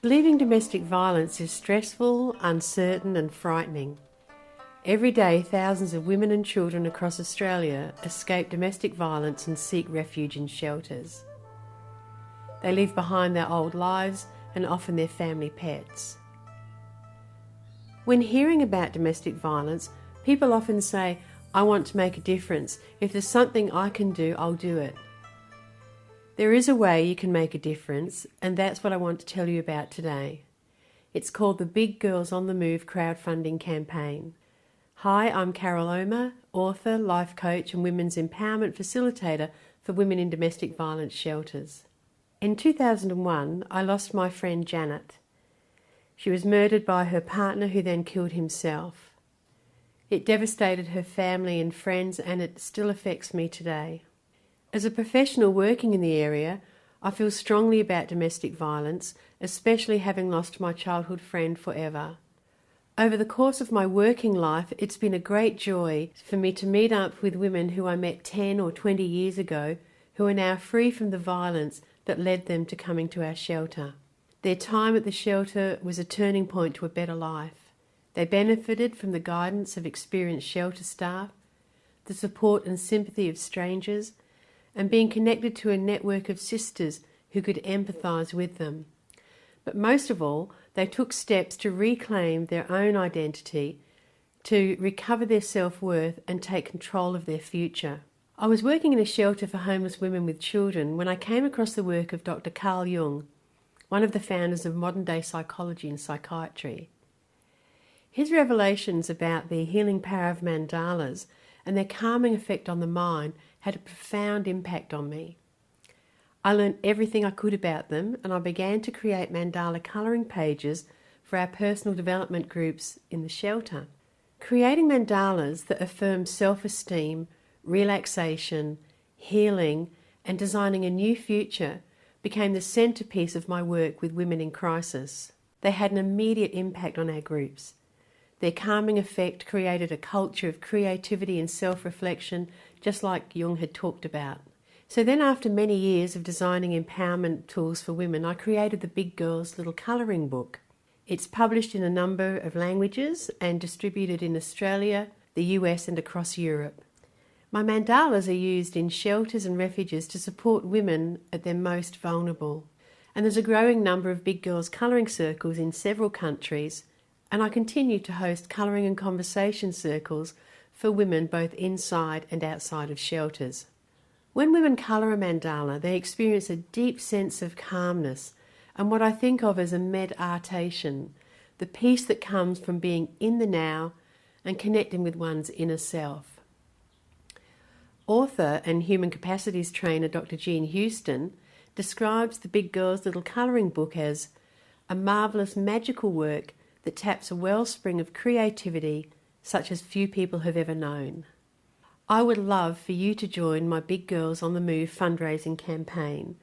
Leaving domestic violence is stressful, uncertain and frightening. Every day, thousands of women and children across Australia escape domestic violence and seek refuge in shelters. They leave behind their old lives and often their family pets. When hearing about domestic violence, people often say, "I want to make a difference. If there's something I can do, I'll do it." There is a way you can make a difference, and that's what I want to tell you about today. It's called the Big Girls on the Move crowdfunding campaign. Hi, I'm Carol Omer, author, life coach and women's empowerment facilitator for women in domestic violence shelters. In 2001, I lost my friend Janet. She was murdered by her partner, who then killed himself. It devastated her family and friends, and it still affects me today. As a professional working in the area, I feel strongly about domestic violence, especially having lost my childhood friend forever. Over the course of my working life, it's been a great joy for me to meet up with women who I met 10 or 20 years ago, who are now free from the violence that led them to coming to our shelter. Their time at the shelter was a turning point to a better life. They benefited from the guidance of experienced shelter staff, the support and sympathy of strangers, and being connected to a network of sisters who could empathise with them. But most of all, they took steps to reclaim their own identity, to recover their self-worth and take control of their future. I was working in a shelter for homeless women with children when I came across the work of Dr. Carl Jung, one of the founders of modern-day psychology and psychiatry. His revelations about the healing power of mandalas and their calming effect on the mind had a profound impact on me. I learned everything I could about them, and I began to create mandala colouring pages for our personal development groups in the shelter. Creating mandalas that affirm self-esteem, relaxation, healing, and designing a new future became the centrepiece of my work with women in crisis. They had an immediate impact on our groups. Their calming effect created a culture of creativity and self-reflection, just like Jung had talked about. So then, after many years of designing empowerment tools for women, I created the Big Girls Little Colouring Book. It's published in a number of languages and distributed in Australia, the US and across Europe. My mandalas are used in shelters and refuges to support women at their most vulnerable. And there's a growing number of Big Girls colouring circles in several countries, and I continue to host colouring and conversation circles for women both inside and outside of shelters. When women colour a mandala, they experience a deep sense of calmness and what I think of as a MedARTation, the peace that comes from being in the now and connecting with one's inner self. Author and human capacities trainer Dr. Jean Houston describes the Big Girls Little Colouring Book as a marvellous magical work that taps a wellspring of creativity such as few people have ever known. I would love for you to join my Big Girls on the Move fundraising campaign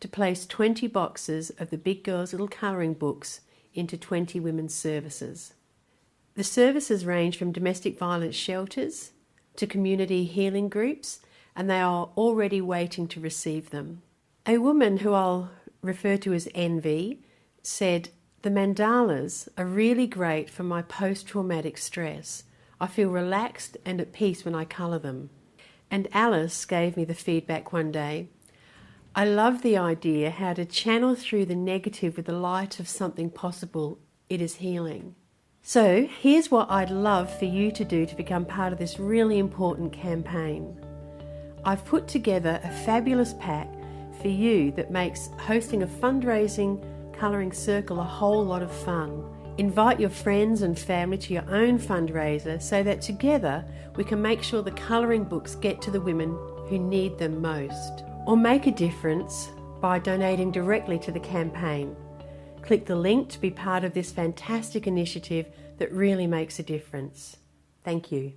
to place 20 boxes of the Big Girls Little Colouring Books into 20 women's services. The services range from domestic violence shelters to community healing groups, and they are already waiting to receive them. A woman who I'll refer to as Envy said, "The mandalas are really great for my post-traumatic stress. I feel relaxed and at peace when I colour them." And Alice gave me the feedback one day, "I love the idea how to channel through the negative with the light of something possible. It is healing." So here's what I'd love for you to do to become part of this really important campaign. I've put together a fabulous pack for you that makes hosting a fundraising colouring circle a whole lot of fun. Invite your friends and family to your own fundraiser so that together we can make sure the colouring books get to the women who need them most. Or make a difference by donating directly to the campaign. Click the link to be part of this fantastic initiative that really makes a difference. Thank you.